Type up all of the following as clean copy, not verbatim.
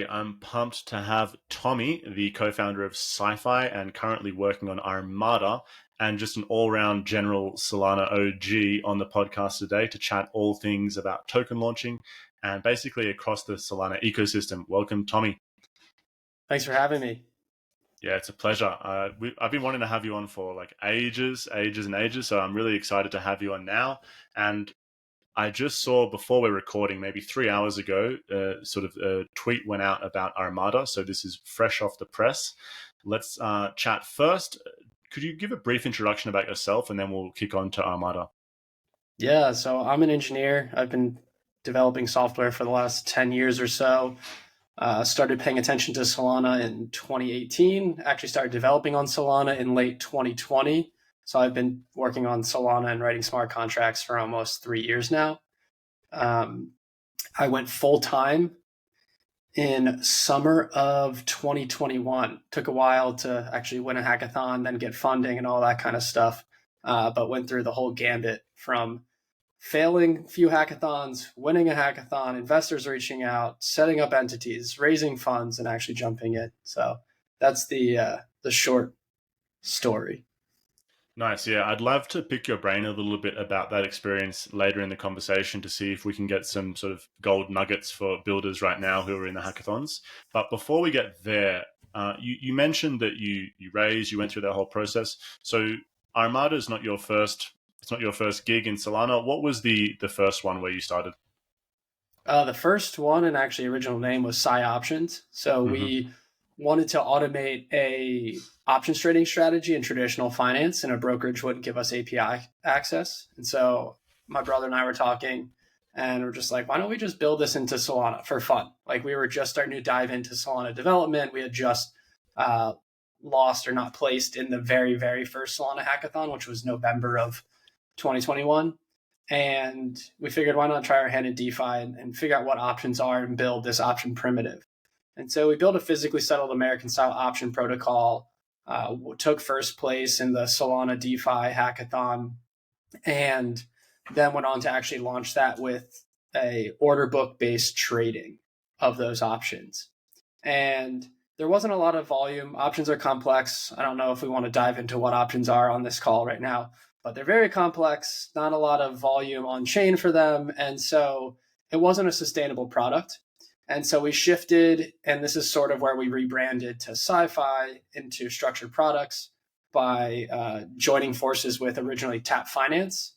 Today, I'm pumped to have Tommy, the co-founder of PsyFi and currently working on Armada, and just an all-round general Solana OG on the podcast today to chat all things about token launching and basically across the Solana ecosystem. Welcome, Tommy. Thanks for having me. Yeah, it's a pleasure. I've been wanting to have you on for like ages, so I'm really excited to have you on now. And I just saw before we're recording, maybe 3 hours ago, sort of a tweet went out about Armada. So this is fresh off the press. Let's chat first. Could you give a brief introduction about yourself and then we'll kick on to Armada? Yeah, so I'm an engineer. I've been developing software for the last 10 years or so. Started paying attention to Solana in 2018. Actually started developing on Solana in late 2020. So I've been working on Solana and writing smart contracts for almost 3 years now. I went full-time in summer of 2021. Took a while to actually win a hackathon, then get funding and all that kind of stuff. But went through the whole gambit from failing a few hackathons, winning a hackathon, investors reaching out, setting up entities, raising funds, and actually jumping in. So that's the short story. Nice. Yeah, I'd love to pick your brain a little bit about that experience later in the conversation to see if we can get some sort of gold nuggets for builders right now who are in the hackathons. But before we get there, you mentioned that you went through that whole process. So Armada is not your first. It's not your first gig in Solana. What was the first one where you started? The first one and actually original name was Psy Options. So we wanted to automate a options trading strategy in traditional finance, and a brokerage wouldn't give us API access. And so my brother and I were talking, and we're just like, why don't we just build this into Solana for fun? Like, we were just starting to dive into Solana development. We had just lost or not placed in the very, very first Solana hackathon, which was November of 2021. And we figured, why not try our hand in DeFi and figure out what options are and build this option primitive. And so we built a physically settled American style option protocol, took first place in the Solana DeFi hackathon, and then went on to actually launch that with a order book based trading of those options. And there wasn't a lot of volume. Options are complex. I don't know if we want to dive into what options are on this call right now, but they're very complex, not a lot of volume on chain for them. And so it wasn't a sustainable product. And so we shifted, and this is sort of where we rebranded to PsyFi into structured products by joining forces with originally Tap Finance.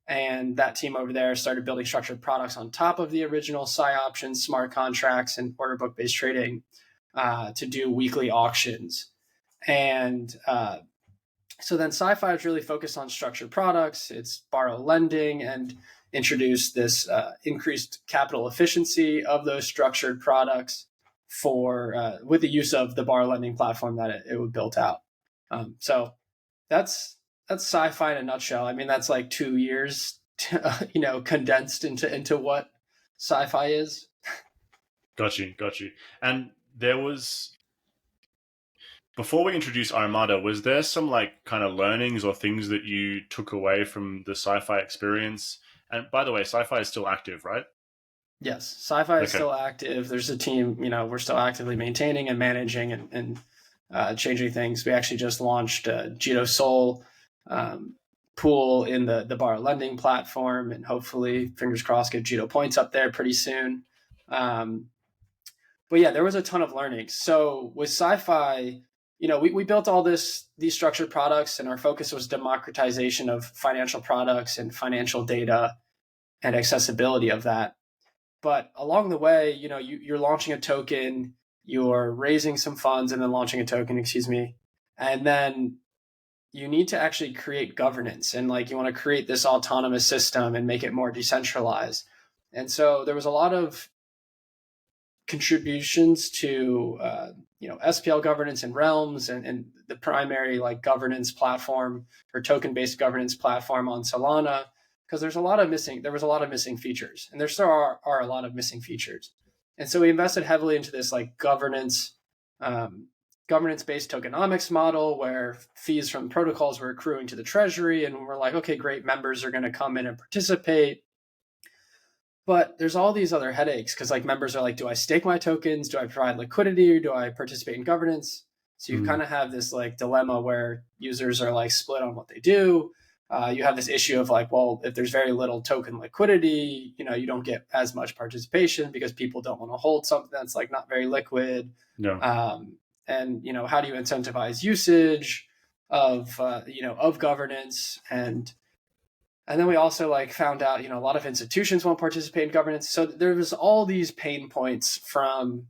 And that team over there started building structured products on top of the original Psy options, smart contracts, and order book based trading to do weekly auctions. And so then PsyFi is really focused on structured products. It's borrow lending and introduced this increased capital efficiency of those structured products for with the use of the borrow lending platform that it would built out. So that's PsyFi in a nutshell. I mean, that's like 2 years, condensed into what PsyFi is. Got you. And there was, before we introduce Armada, was there some like kind of learnings or things that you took away from the PsyFi experience? And by the way, PsyFi is still active, right? Yes, PsyFi is still active. There's a team, we're still actively maintaining and managing and changing things. We actually just launched a Jito Sol pool in the borrow lending platform, and hopefully, fingers crossed, get Jito points up there pretty soon. But yeah, there was a ton of learning. So with PsyFi, we built all these structured products, and our focus was democratization of financial products and financial data and accessibility of that. But along the way, you're launching a token, you're raising some funds and then launching a token, and then you need to actually create governance, and you want to create this autonomous system and make it more decentralized. And so there was a lot of contributions to SPL governance and Realms and the primary governance platform or token-based governance platform on Solana, because there was a lot of missing features, and there still are a lot of missing features. And so we invested heavily into this governance-based tokenomics model where fees from protocols were accruing to the treasury, and we're like, okay, great, members are going to come in and participate. But there's all these other headaches because like members are like, do I stake my tokens? Do I provide liquidity? Or do I participate in governance? So you kind of have this like dilemma where users are like split on what they do. You have this issue of like, well, if there's very little token liquidity, you don't get as much participation because people don't want to hold something that's like not very liquid. Yeah. And how do you incentivize usage of governance? And then we also like found out, a lot of institutions won't participate in governance. So there was all these pain points from,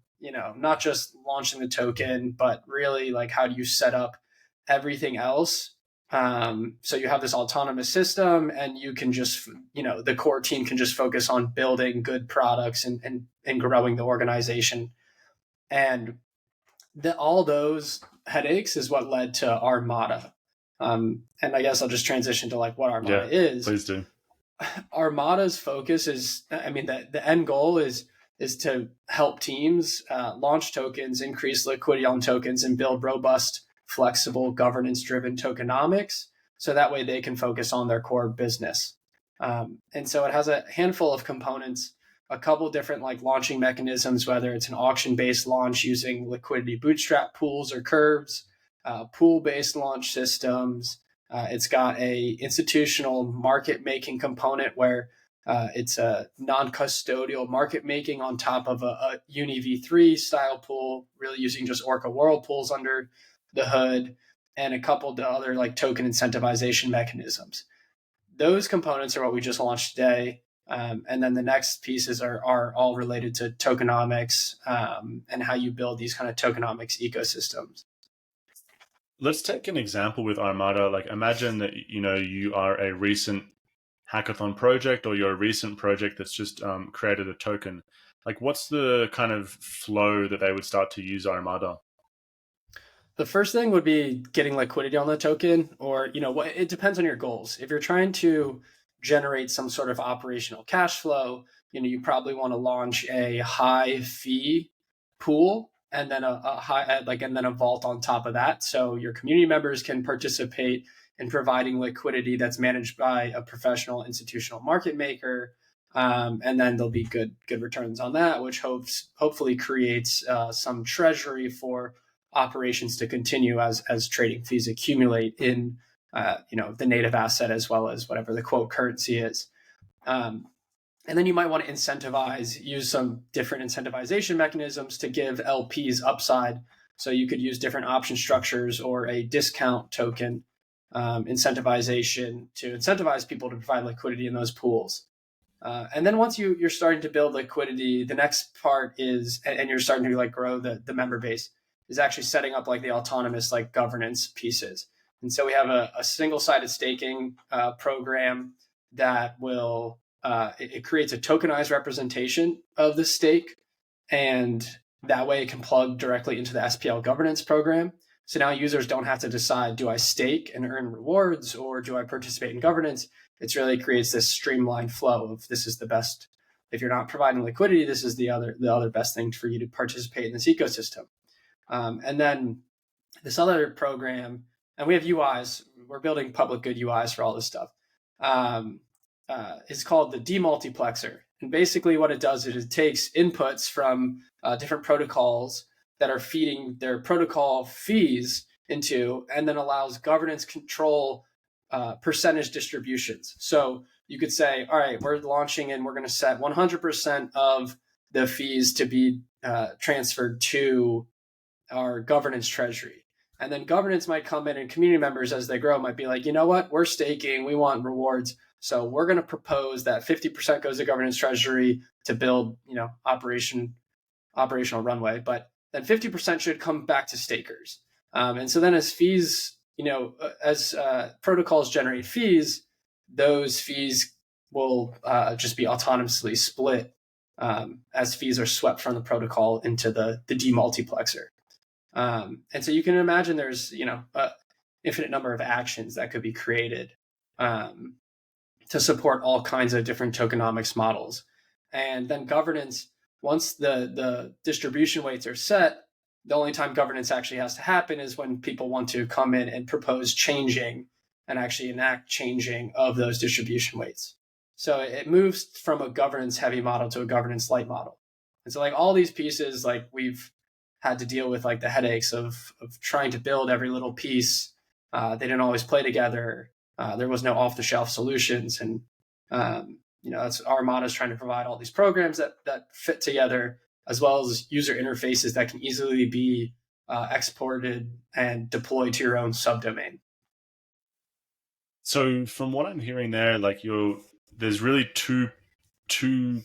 not just launching the token, but really like how do you set up everything else? So you have this autonomous system and you can just, the core team can just focus on building good products and growing the organization. And all those headaches is what led to Armada. And I guess I'll just transition to like what Armada is. Please do. Armada's focus is, the end goal is to help teams launch tokens, increase liquidity on tokens, and build robust, flexible, governance-driven tokenomics. So that way they can focus on their core business. And so it has a handful of components, a couple different like launching mechanisms, whether it's an auction-based launch using liquidity bootstrap pools or curves, pool-based launch systems. It's got a institutional market making component where it's a non-custodial market making on top of a Uni v3 style pool, really using just Orca World pools under the hood, and a couple of other like token incentivization mechanisms. Those components are what we just launched today. And then the next pieces are all related to tokenomics and how you build these kind of tokenomics ecosystems. Let's take an example with Armada. Like imagine that, you are a recent hackathon project or you're a recent project that's just created a token. Like what's the kind of flow that they would start to use Armada? The first thing would be getting liquidity on the token, or, it depends on your goals. If you're trying to generate some sort of operational cash flow, you probably want to launch a high fee pool and then and then a vault on top of that. So your community members can participate in providing liquidity that's managed by a professional institutional market maker. And then there'll be good returns on that, which hopefully creates some treasury for operations to continue as trading fees accumulate in the native asset as well as whatever the quote currency is. And then you might want to use some different incentivization mechanisms to give LPs upside. So you could use different option structures or a discount token incentivization to incentivize people to provide liquidity in those pools. And then once you're starting to build liquidity, the next part is, and you're starting to like grow the member base, is actually setting up like the autonomous like governance pieces. And so we have a single-sided staking program that will it creates a tokenized representation of the stake, and that way it can plug directly into the SPL governance program. So now users don't have to decide, do I stake and earn rewards or do I participate in governance? It really creates this streamlined flow of this is the best. If you're not providing liquidity, this is the other best thing for you to participate in this ecosystem. And then this other program, and we have UIs. We're building public good UIs for all this stuff. It's called the demultiplexer. And basically what it does is it takes inputs from different protocols that are feeding their protocol fees into, and then allows governance control percentage distributions. So you could say, all right, we're launching and we're going to set 100% of the fees to be transferred to our governance treasury. And then governance might come in and community members as they grow might be like, you know what, we're staking, we want rewards. So we're going to propose that 50% goes to governance treasury to build, operational runway, but then 50% should come back to stakers. And so then as fees, as protocols generate fees, those fees will just be autonomously split as fees are swept from the protocol into the demultiplexer. And so you can imagine there's, infinite number of actions that could be created to support all kinds of different tokenomics models. And then governance, once the distribution weights are set, the only time governance actually has to happen is when people want to come in and propose changing and actually enact changing of those distribution weights. So it moves from a governance heavy model to a governance light model. And so like all these pieces, like we've had to deal with like the headaches of trying to build every little piece. They didn't always play together. There was no off the shelf solutions. And, that's Armada is trying to provide all these programs that fit together, as well as user interfaces that can easily be exported and deployed to your own subdomain. So from what I'm hearing there, like there's really two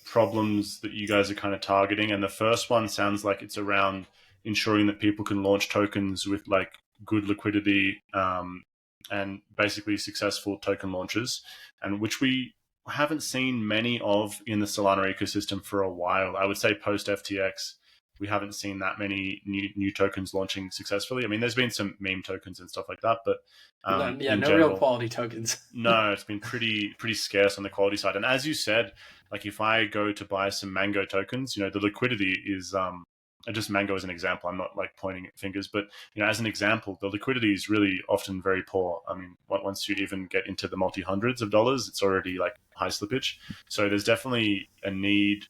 problems that you guys are kind of targeting, and the first one sounds like it's around ensuring that people can launch tokens with like good liquidity and basically successful token launches, and which we haven't seen many of in the Solana ecosystem for a while. I would say post FTX, we haven't seen that many new tokens launching successfully. I mean, there's been some meme tokens and stuff like that, but no general, real quality tokens. no, it's been pretty scarce on the quality side. And as you said, like if I go to buy some Mango tokens, the liquidity is just Mango as an example. I'm not like pointing at fingers, but as an example, the liquidity is really often very poor. I mean, once you even get into the multi hundreds of dollars, it's already like high slippage. So there's definitely a need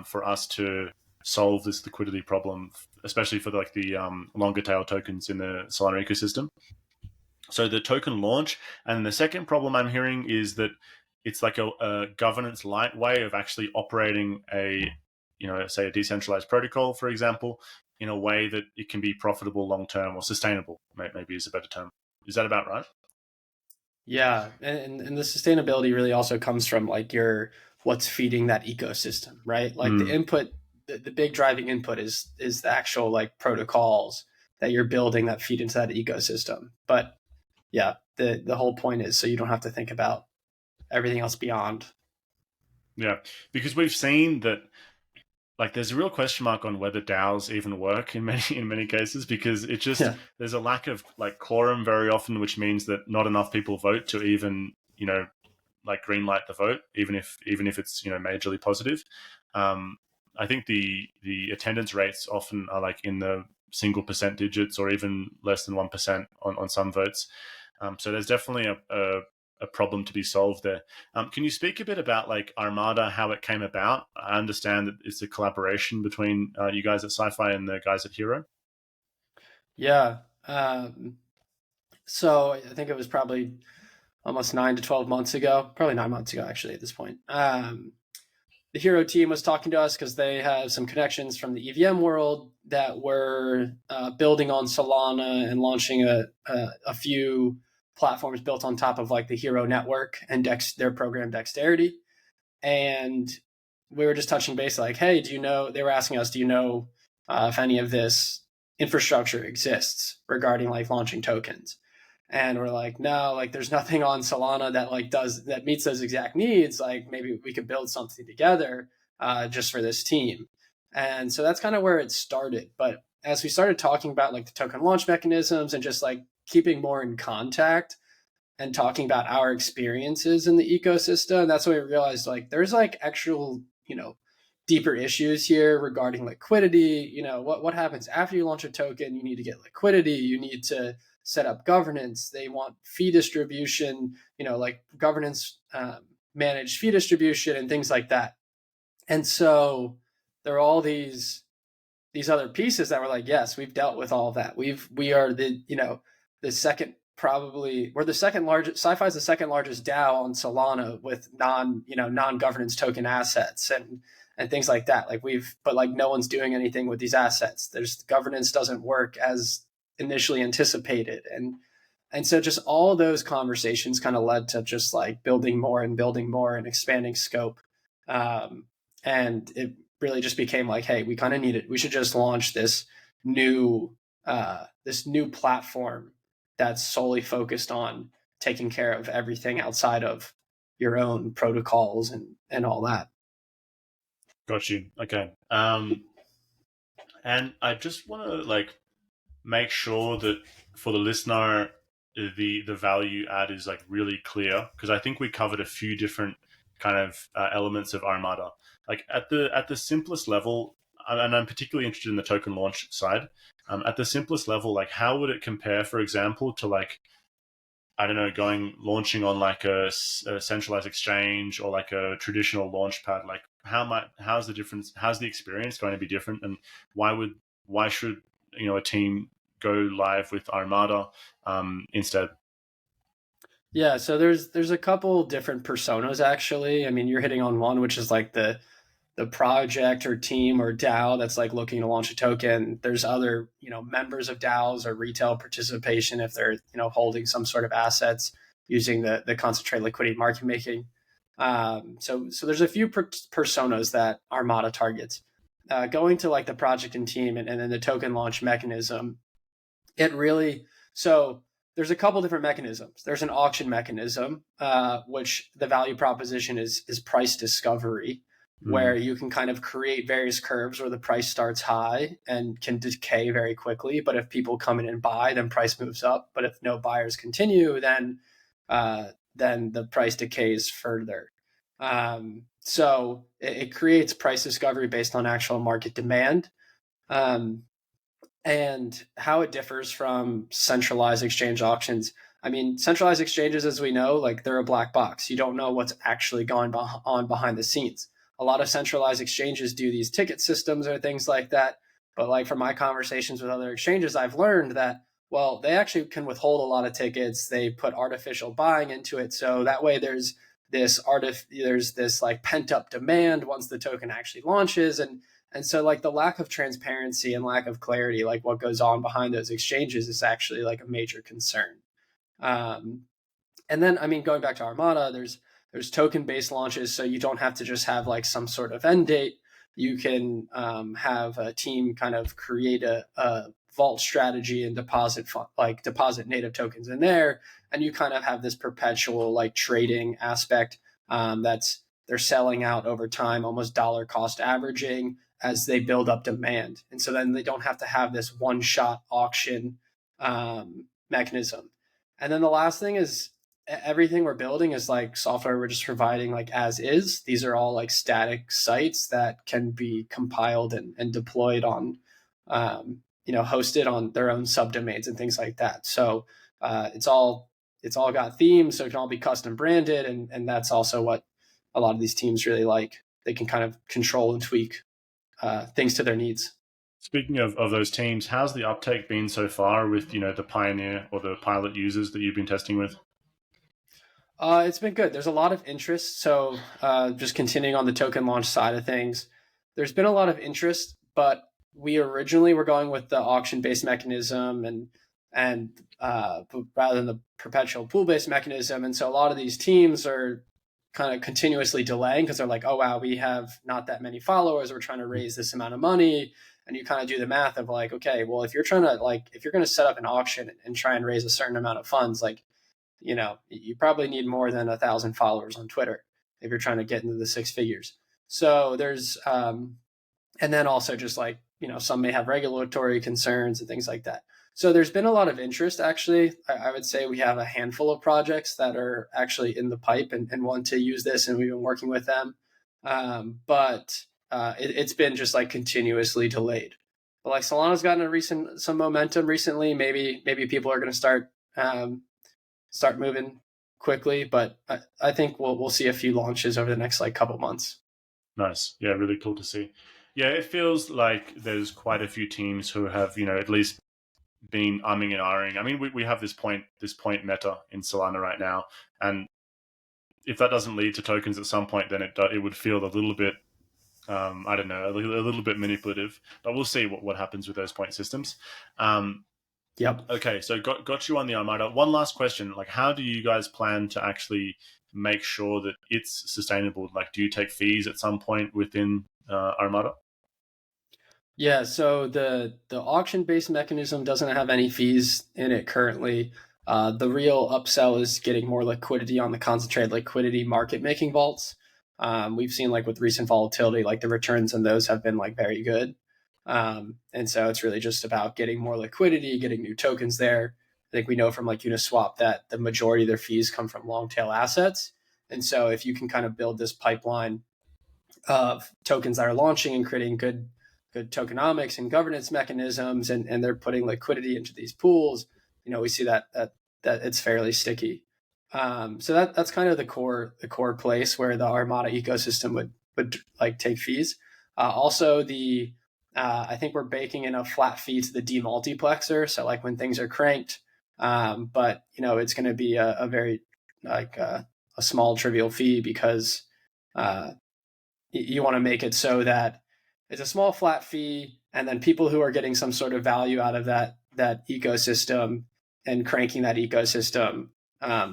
for us to solve this liquidity problem, especially for like the longer tail tokens in the Solana ecosystem. So the token launch, and the second problem I'm hearing is that it's like a governance light way of actually operating say a decentralized protocol, for example, in a way that it can be profitable long term or sustainable, maybe is a better term. Is that about right? Yeah, and the sustainability really also comes from like what's feeding that ecosystem, right? Like the input, the big driving input is the actual like protocols that you're building that feed into that ecosystem. But yeah, the whole point is so you don't have to think about everything else beyond. Yeah, because we've seen that like there's a real question mark on whether DAOs even work in many cases, because it just there's a lack of like quorum very often, which means that not enough people vote to even like green light the vote, even if it's majorly positive. I think the attendance rates often are like in the single percent digits or even less than 1% on some votes. So there's definitely a problem to be solved there. Can you speak a bit about like Armada, how it came about? I understand that it's a collaboration between you guys at PsyFi and the guys at Hero. Yeah. So I think it was probably almost 9 to 12 months ago, probably 9 months ago, actually, at this point. The Hero team was talking to us because they have some connections from the EVM world that were building on Solana and launching a few platforms built on top of like the Hero network and their program Dexterity. And we were just touching base like, hey, they were asking us, do you know if any of this infrastructure exists regarding like launching tokens? And we're like, no, like there's nothing on Solana that meets those exact needs. Like maybe we could build something together just for this team. And so that's kind of where it started. But as we started talking about like the token launch mechanisms and just like keeping more in contact and talking about our experiences in the ecosystem, that's when we realized like there's like actual, deeper issues here regarding liquidity. What happens after you launch a token? You need to get liquidity. You need to set up governance. They want fee distribution, like governance, managed fee distribution and things like that. And so there are all these other pieces that were like, yes, we've dealt with all of that. We are the second, probably we're the second largest. PsyFi is the second largest DAO on Solana with non-governance token assets and things like that. But like no one's doing anything with these assets. Governance doesn't work as initially anticipated. And so just all those conversations kind of led to just like building more and expanding scope. And it really just became like, hey, we should just launch this new platform that's solely focused on taking care of everything outside of your own protocols and all that. Got you. Okay. And I just want to like make sure that for the listener, the value add is like really clear, because I think we covered a few different kind of elements of Armada. Like at the simplest level, and I'm particularly interested in the token launch side. At the simplest level, like how would it compare, for example, to like I don't know, launching on like a centralized exchange or like a traditional launch pad, like how's the difference? How's the experience going to be different? And why should, a team go live with Armada instead? Yeah, so there's a couple different personas actually. I mean, you're hitting on one, which is like the project or team or DAO that's like looking to launch a token. There's other, members of DAOs or retail participation if they're, holding some sort of assets using the concentrated liquidity market making. So there's a few personas that Armada targets. Going to like the project and team and then the token launch mechanism, it really so there's a couple different mechanisms. There's an auction mechanism, which the value proposition is price discovery, where you can kind of create various curves where the price starts high and can decay very quickly. But if people come in and buy, then price moves up. But if no buyers continue, then the price decays further. So it creates price discovery based on actual market demand. And how it differs from centralized exchange auctions. I mean, centralized exchanges, as we know, like they're a black box. You don't know what's actually going on behind the scenes. A lot of centralized exchanges do these ticket systems or things like that. But like from my conversations with other exchanges, I've learned that, well, they actually can withhold a lot of tickets. They put artificial buying into it. So that way there's this like pent up demand once the token actually launches. And so like the lack of transparency and lack of clarity, like what goes on behind those exchanges is actually like a major concern. And then, I mean, going back to Armada, there's token based launches. So you don't have to just have like some sort of end date. You can have a team kind of create a vault strategy and deposit native tokens in there. And you kind of have this perpetual like trading aspect they're selling out over time, almost dollar cost averaging as they build up demand. And so then they don't have to have this one shot auction mechanism. And then the last thing is everything we're building is like software we're just providing like as is. These are all like static sites that can be compiled and deployed on, hosted on their own subdomains and things like that. So it's all got themes, so it can all be custom branded. And that's also what a lot of these teams really like. They can kind of control and tweak things to their needs. Speaking of those teams, how's the uptake been so far with, the pioneer or the pilot users that you've been testing with? It's been good. There's a lot of interest. So just continuing on the token launch side of things, there's been a lot of interest, but we originally were going with the auction-based mechanism and rather than the perpetual pool-based mechanism. And so a lot of these teams are kind of continuously delaying because they're like, oh, wow, we have not that many followers. We're trying to raise this amount of money. And you kind of do the math of like, okay, well, if you're going to set up an auction and try and raise a certain amount of funds, like, you probably need more than 1,000 followers on Twitter if you're trying to get into the six figures. So there's, and then also just like, some may have regulatory concerns and things like that. So there's been a lot of interest, actually. I would say we have a handful of projects that are actually in the pipe and want to use this, and we've been working with them. But it's been just like continuously delayed. But like Solana's gotten some momentum recently. Maybe people are going to start moving quickly, but I think we'll see a few launches over the next like couple months. Nice. Yeah, really cool to see. Yeah, it feels like there's quite a few teams who have, at least been umming and ahhing. I mean, we have this point meta in Solana right now, and if that doesn't lead to tokens at some point, then it would feel a little bit, I don't know, a little bit manipulative. But we'll see what happens with those point systems. Yep. Okay, so got you on the Armada. One last question: like, how do you guys plan to actually make sure that it's sustainable? Like, do you take fees at some point within Armada? Yeah, so the auction-based mechanism doesn't have any fees in it currently. The real upsell is getting more liquidity on the concentrated liquidity market making vaults. We've seen like with recent volatility, like the returns on those have been like very good. And so it's really just about getting more liquidity, getting new tokens there. I think we know from like Uniswap that the majority of their fees come from long tail assets. And so if you can kind of build this pipeline of tokens that are launching and creating good tokenomics and governance mechanisms, and they're putting liquidity into these pools, we see that it's fairly sticky. So that's kind of the core place where the Armada ecosystem would like take fees. Also, I think we're baking in a flat fee to the demultiplexer. So like when things are cranked, but it's going to be a very like a small trivial fee because you want to make it so that it's a small flat fee, and then people who are getting some sort of value out of that ecosystem and cranking that ecosystem,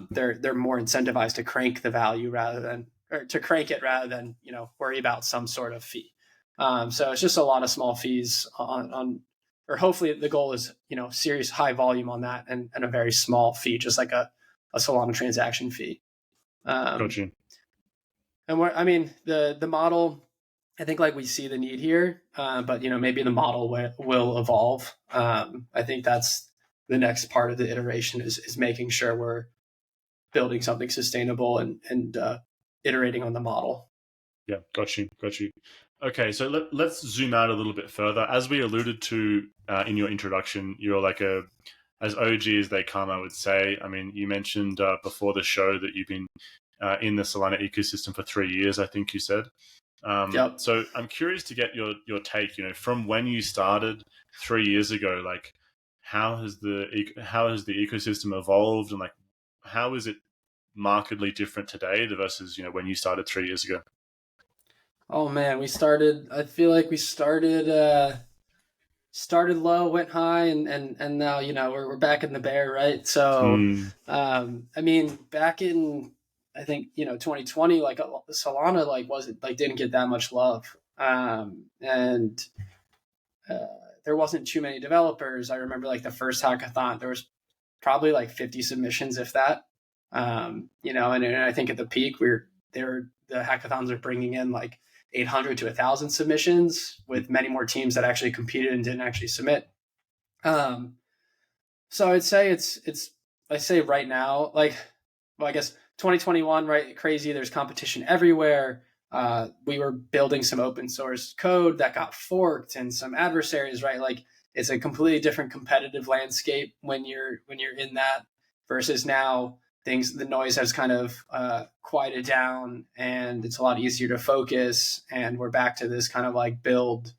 they're more incentivized to crank the value or to crank it rather than worry about some sort of fee. So it's just a lot of small fees or hopefully the goal is serious high volume on that and a very small fee, just like a Solana transaction fee. Gotcha. And the model, I think like we see the need here, but maybe the model will evolve. I think that's the next part of the iteration is making sure we're building something sustainable and iterating on the model. Yeah, got you. Okay, so let's zoom out a little bit further. As we alluded to in your introduction, you're like as OG as they come, I would say. I mean, you mentioned before the show that you've been in the Solana ecosystem for 3 years, I think you said. Yep. So I'm curious to get your take, from when you started 3 years ago, like how has the ecosystem evolved, and like how is it markedly different today versus when you started 3 years ago? Oh man, I feel like we started low, went high, and now we're back in the bear, right? So back in I think 2020, like Solana didn't get that much love, and there wasn't too many developers. I remember like the first hackathon, there was probably like 50 submissions, if that. And I think at the peak the hackathons are bringing in like 800 to 1,000 submissions, with many more teams that actually competed and didn't actually submit. So I'd say I say right now, I guess 2021, right? Crazy. There's competition everywhere. We were building some open source code that got forked and some adversaries, right? Like it's a completely different competitive landscape when you're in that versus now. The noise has kind of quieted down, and it's a lot easier to focus. And we're back to this kind of like build,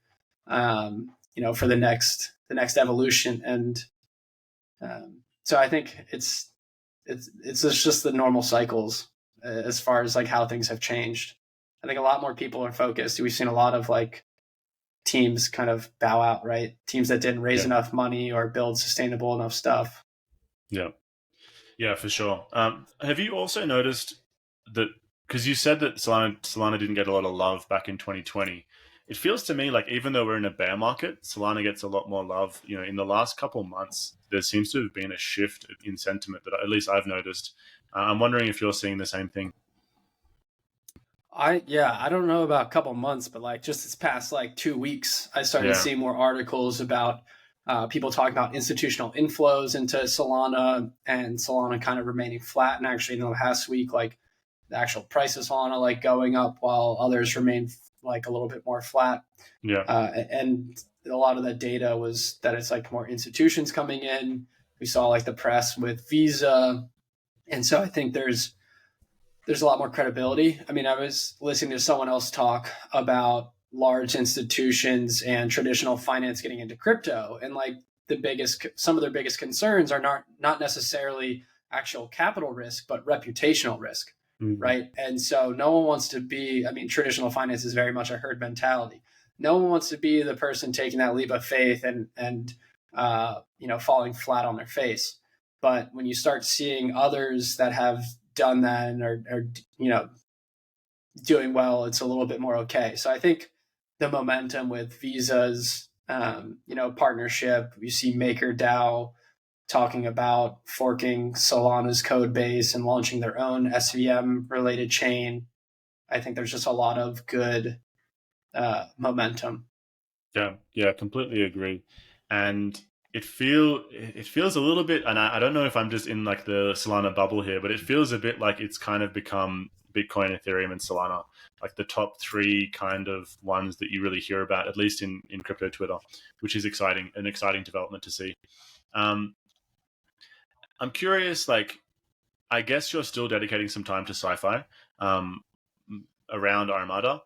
for the next evolution. And so I think it's just the normal cycles as far as like how things have changed. I think a lot more people are focused. We've seen a lot of like teams kind of bow out, right? Teams that didn't raise enough money or build sustainable enough stuff. Yeah, for sure. Have you also noticed that, because you said that Solana didn't get a lot of love back in 2020, it feels to me like even though we're in a bear market, Solana gets a lot more love. In the last couple of months, there seems to have been a shift in sentiment that at least I've noticed. I'm wondering if you're seeing the same thing. I don't know about a couple months, but like just this past like 2 weeks, I started seeing more articles about people talking about institutional inflows into Solana and Solana kind of remaining flat. And actually in the last week, like the actual price of Solana like going up while others remain like a little bit more flat. And a lot of that data was that it's like more institutions coming in. We saw like the press with Visa. And so I think there's a lot more credibility. I mean, I was listening to someone else talk about large institutions and traditional finance getting into crypto, and like some of their biggest concerns are not necessarily actual capital risk, but reputational risk, right? And so no one wants to be, traditional finance is very much a herd mentality. No one wants to be the person taking that leap of faith and falling flat on their face. But when you start seeing others that have done that and are doing well, it's a little bit more okay. So I think the momentum with Visa's partnership, you see MakerDAO talking about forking Solana's code base and launching their own SVM related chain. I think there's just a lot of good momentum. Yeah, completely agree. And it feels a little bit, and I don't know if I'm just in like the Solana bubble here, but it feels a bit like it's kind of become Bitcoin, Ethereum, and Solana, like the top 3 kind of ones that you really hear about, at least in crypto Twitter, which is an exciting development to see. I'm curious, like, I guess you're still dedicating some time to SciFi around Armada.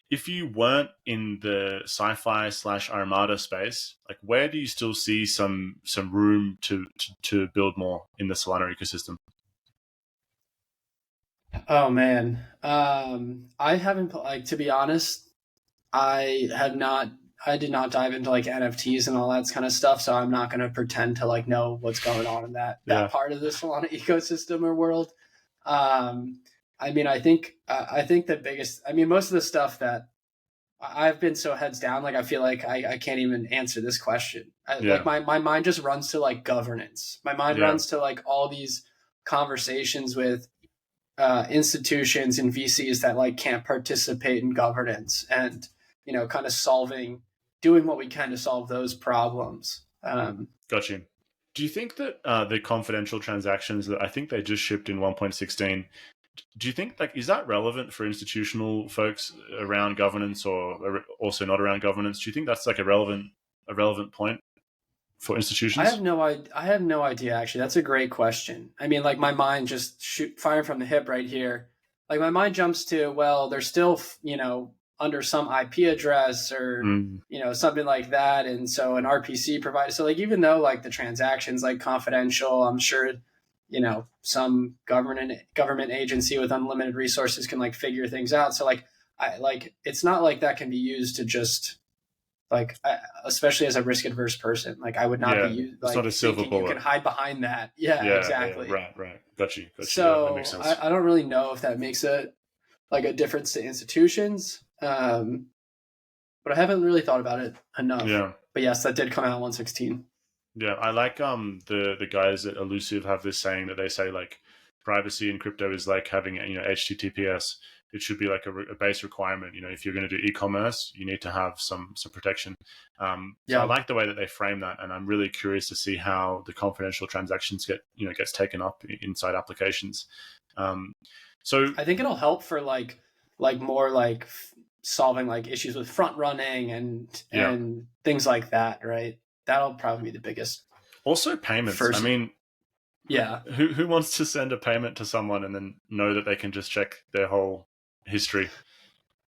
If you weren't in the SciFi / Armada space, like, where do you still see some room to build more in the Solana ecosystem? Oh man, I haven't like, to be honest, I have not. I did not dive into like NFTs and all that kind of stuff, so I'm not going to pretend to like know what's going on in that Yeah, part of the Solana ecosystem or world. Um, I mean, I think the biggest. I mean, most of the stuff that I've been so heads down, like I feel like I can't even answer this question. Like yeah, my mind just runs to like governance. My mind yeah. runs to like all these conversations with institutions and VCs that like can't participate in governance, and kind of doing what we can to solve those problems. Got you. Do you think that the confidential transactions that I think they just shipped in 1.16, do you think, like, is that relevant for institutional folks around governance, or also not around governance? Do you think that's like a relevant point for institutions? I have no idea. Actually, that's a great question. I mean, like my mind just firing from the hip right here. Like my mind jumps to, well, they're still under some IP address or Mm, something like that, and so an RPC provider. So like even though like the transactions like confidential, I'm sure some government agency with unlimited resources can like figure things out. So like it's not like that can be used to just like especially as a risk adverse person, like I would not yeah, be it's not a silver thinking you bullet. can hide behind that. Yeah, Yeah, exactly. right. Got you. Yeah, that makes So sense. I don't really know if that makes a difference to institutions, but I haven't really thought about it enough. Yeah. But yes, that did come out 116. Yeah, I like the guys at Elusive have this saying that they say, like, privacy in crypto is like having HTTPS. It should be like a base requirement. If you're going to do e-commerce, you need to have some protection. So I Yeah, like the way that they frame that, and I'm really curious to see how the confidential transactions gets taken up inside applications. Um, so I think it'll help for like more like solving like issues with front running and yeah, things like that, right? That'll probably be the biggest also payments. I first. mean, Yeah, who wants to send a payment to someone and then know that they can just check their whole history?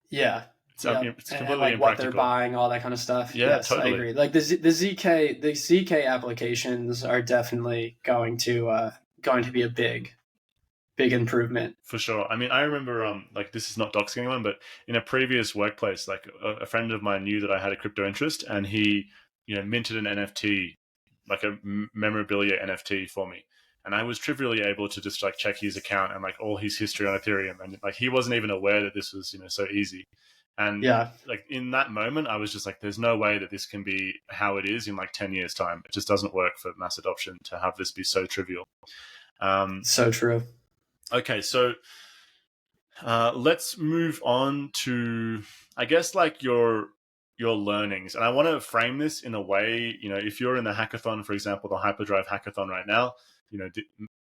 yeah, yeah, It's and completely like what they're impractical. buying, all that kind of stuff. Yeah, Yes, I totally. agree. Like the ZK applications are definitely going to be a big improvement. For sure. I mean, I remember, like, this is not doxing anyone, but in a previous workplace, like, a friend of mine knew that I had a crypto interest, and he, minted an NFT, like a memorabilia NFT for me. And I was trivially able to just like check his account and like all his history on Ethereum, and like he wasn't even aware that this was so easy. And Yeah, like in that moment, I was just like, "There's no way that this can be how it is in like 10 years' time. It just doesn't work for mass adoption to have this be so trivial." Um, so true. okay, so let's move on to, I guess, like your learnings, and I want to frame this in a way. If you're in the hackathon, for example, the Hyperdrive hackathon right now,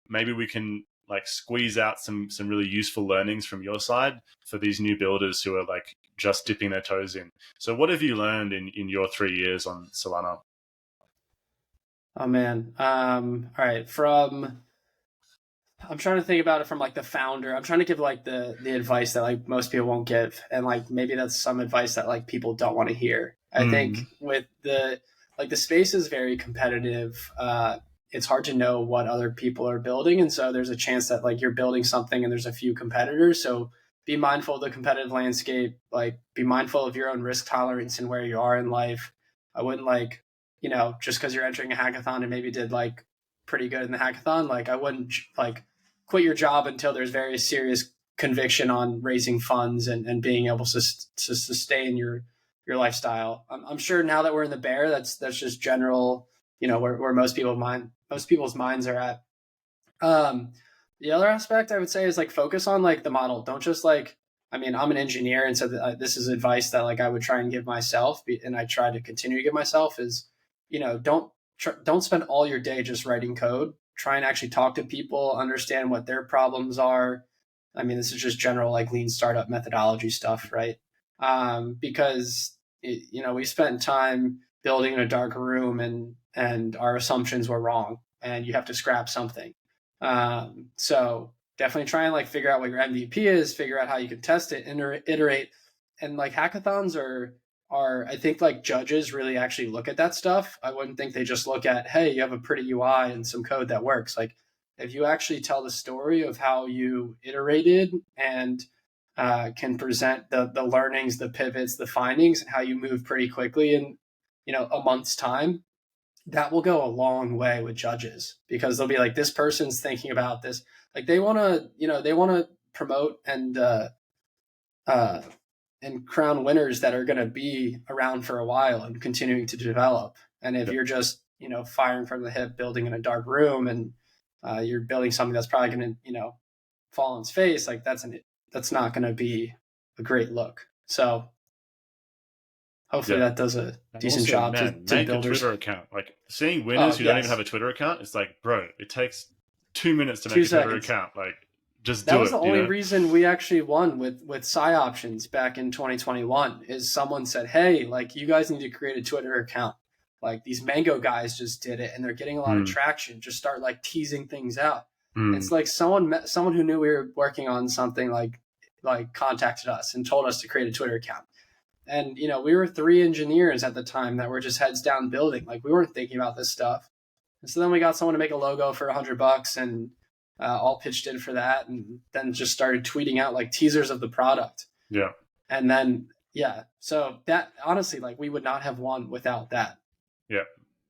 maybe we can like squeeze out some really useful learnings from your side for these new builders who are like just dipping their toes in. So, what have you learned in your 3 years on Solana? Oh man. All right. I'm trying to think about it from like the founder. I'm trying to give like the advice that like most people won't give, and like maybe that's some advice that like people don't want to hear. I think Mm, with the space is very competitive. It's hard to know what other people are building, and so there's a chance that like you're building something and there's a few competitors. So be mindful of the competitive landscape. Like be mindful of your own risk tolerance and where you are in life. I wouldn't like just because you're entering a hackathon and maybe did like pretty good in the hackathon, like I wouldn't like quit your job until there's very serious conviction on raising funds and being able to sustain your lifestyle. I'm sure now that we're in the bear, that's just general, where most people's minds are at. Um, the other aspect I would say is like focus on like the model. Don't just like, I mean, I'm an engineer, and so this is advice that like I would try and give myself, and I try to continue to give myself is, don't spend all your day just writing code. Try and actually talk to people, understand what their problems are. I mean, this is just general like lean startup methodology stuff, right? Because we spent time building in a dark room, and our assumptions were wrong. and you have to scrap something. So definitely try and like figure out what your MVP is, figure out how you can test it, iterate. And like hackathons are I think like judges really actually look at that stuff. I wouldn't think they just look at, hey, you have a pretty UI and some code that works. Like if you actually tell the story of how you iterated and can present the learnings, the pivots, the findings, and how you move pretty quickly in a month's time, that will go a long way with judges, because they'll be like, this person's thinking about this. Like they want to promote and crown winners that are going to be around for a while and continuing to develop. And if you're just firing from the hip, building in a dark room, and you're building something that's probably going to fall on its face, like that's not going to be a great look. So hopefully that does a decent job to make builders. a Twitter account. Like seeing winners who don't even have a Twitter account, it's like, bro, it takes 2 minutes to make a Twitter account. Like, just do it. That was the only reason we actually won with Psy Options back in 2021. Is someone said, hey, like you guys need to create a Twitter account. Like these Mango guys just did it, and they're getting a lot of traction. Just start like teasing things out. It's like someone who knew we were working on something like contacted us and told us to create a Twitter account. And, we were 3 engineers at the time that were just heads down building. Like we weren't thinking about this stuff. And so then we got someone to make a logo for $100 and all pitched in for that. And then just started tweeting out like teasers of the product. Yeah. And then, so that honestly, like we would not have won without that. Yeah.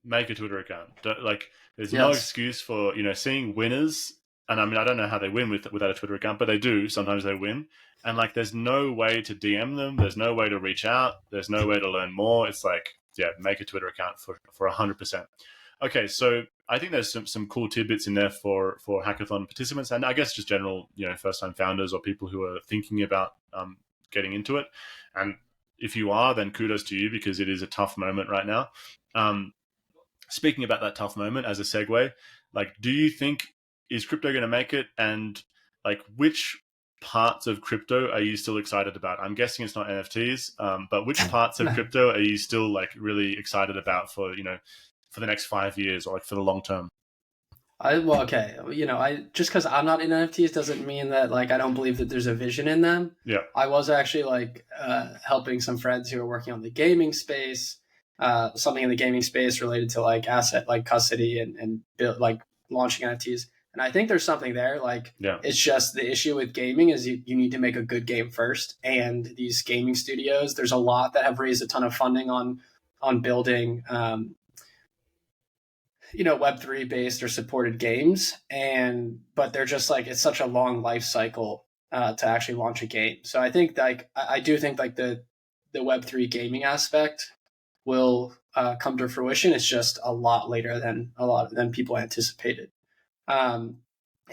Make a Twitter account. Like there's no excuse for, seeing winners. And I mean, I don't know how they win without a Twitter account, but they do. Sometimes they win. And like, there's no way to DM them. There's no way to reach out. There's no way to learn more. It's like, make a Twitter account for 100%. Okay, so I think there's some cool tidbits in there for hackathon participants, and I guess just general, first-time founders or people who are thinking about getting into it. And if you are, then kudos to you, because it is a tough moment right now. Speaking about that tough moment as a segue, like, do you think, is crypto going to make it? And like, which parts of crypto are you still excited about? I'm guessing it's not NFTs, but which parts of crypto are you still like really excited about for the next 5 years, or like for the long term? I just because I'm not in NFTs doesn't mean that like I don't believe that there's a vision in them. Yeah, I was actually like helping some friends who are working on the gaming space, something in the gaming space related to like asset like custody and build, like launching NFTs. And I think there's something there. Like, it's just the issue with gaming is you need to make a good game first. And these gaming studios, there's a lot that have raised a ton of funding on building, Web3 based or supported games. But they're just like, it's such a long life cycle to actually launch a game. So I think like, I do think like the Web3 gaming aspect will come to fruition. It's just a lot later than people anticipated. And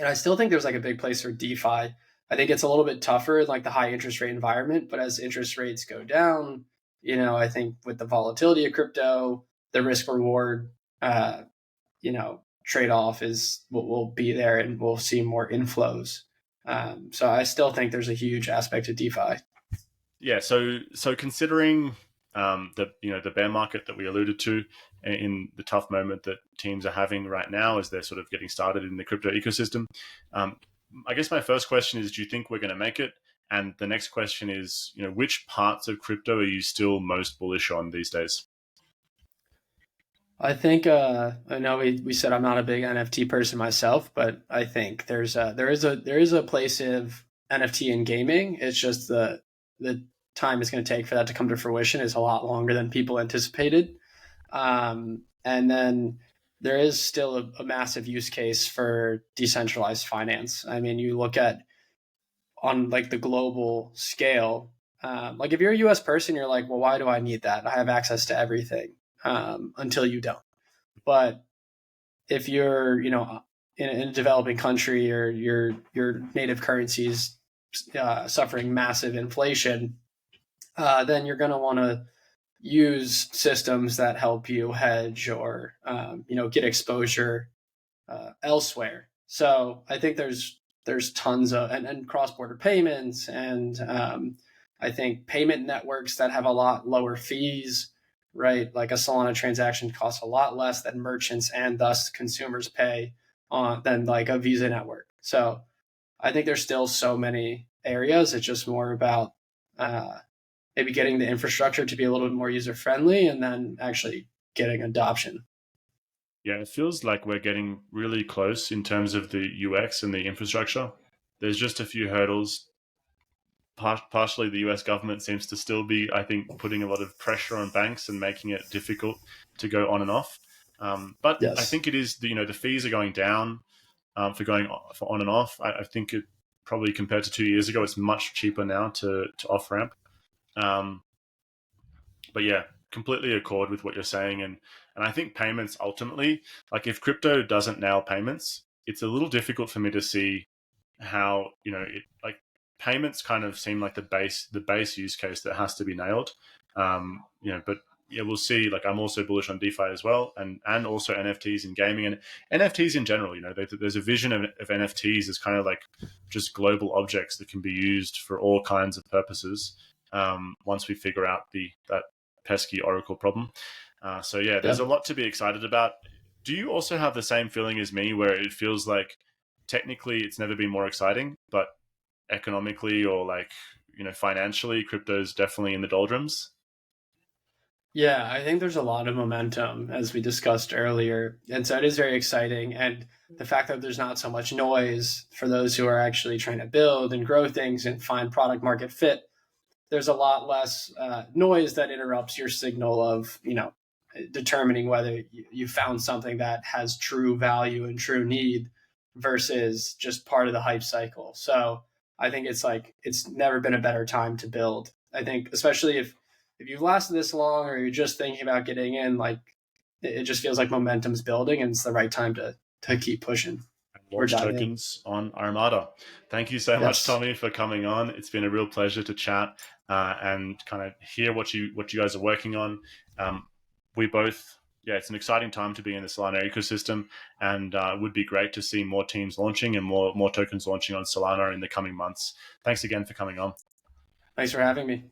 I still think there's like a big place for DeFi. I think it's a little bit tougher in like the high interest rate environment, but as interest rates go down, I think with the volatility of crypto, the risk reward, trade-off will be there, and we'll see more inflows. So I still think there's a huge aspect to DeFi. Yeah. So considering the bear market that we alluded to in the tough moment that teams are having right now as they're sort of getting started in the crypto ecosystem, I guess my first question is, do you think we're going to make it? And the next question is, which parts of crypto are you still most bullish on these days? I think I know we said I'm not a big NFT person myself, but I think there is a place of NFT in gaming. It's just the time it's going to take for that to come to fruition is a lot longer than people anticipated. And then there is still a massive use case for decentralized finance. I mean, you look at on like the global scale, like if you're a US person, you're like, well, why do I need that? I have access to everything until you don't. But if you're, in a developing country or your native currency is suffering massive inflation, then you're going to want to use systems that help you hedge or, get exposure elsewhere. So I think there's tons of, and cross-border payments and I think payment networks that have a lot lower fees right? Like a Solana transaction costs a lot less than merchants and thus consumers pay on than like a Visa network. So I think there's still so many areas. It's just more about uh, maybe getting the infrastructure to be a little bit more user friendly and then actually getting adoption. Yeah, it feels like we're getting really close in terms of the UX and the infrastructure. There's just a few hurdles. Partially, the US government seems to still be, I think, putting a lot of pressure on banks and making it difficult to go on and off. But I Yes. think it is, the fees are going down for going for on and off. I think it probably compared to 2 years ago, it's much cheaper now to off ramp. Um, but yeah, completely accord with what you're saying, and I think payments ultimately, like if crypto doesn't nail payments, it's a little difficult for me to see how like payments kind of seem like the base use case that has to be nailed. But yeah, we'll see. Like I'm also bullish on DeFi as well, and also NFTs in gaming and NFTs in general. There's a vision of NFTs as kind of like just global objects that can be used for all kinds of purposes. Once we figure out that pesky Oracle problem. So yeah, there's Yeah. a lot to be excited about. Do you also have the same feeling as me, where it feels like technically it's never been more exciting, but economically or like financially, crypto's definitely in the doldrums? Yeah, I think there's a lot of momentum as we discussed earlier. And so it is very exciting. And the fact that there's not so much noise for those who are actually trying to build and grow things and find product market fit, there's a lot less noise that interrupts your signal of, determining whether you found something that has true value and true need versus just part of the hype cycle. So I think it's never been a better time to build. I think especially if you've lasted this long or you're just thinking about getting in, like it just feels like momentum's building and it's the right time to keep pushing or Launch dive in. tokens on Armada. Thank you so much, Yes. Tommy, for coming on. It's been a real pleasure to chat and kind of hear what you guys are working on. We both, yeah, it's an exciting time to be in the Solana ecosystem, and it would be great to see more teams launching and more tokens launching on Solana in the coming months. Thanks again for coming on. Thanks for having me.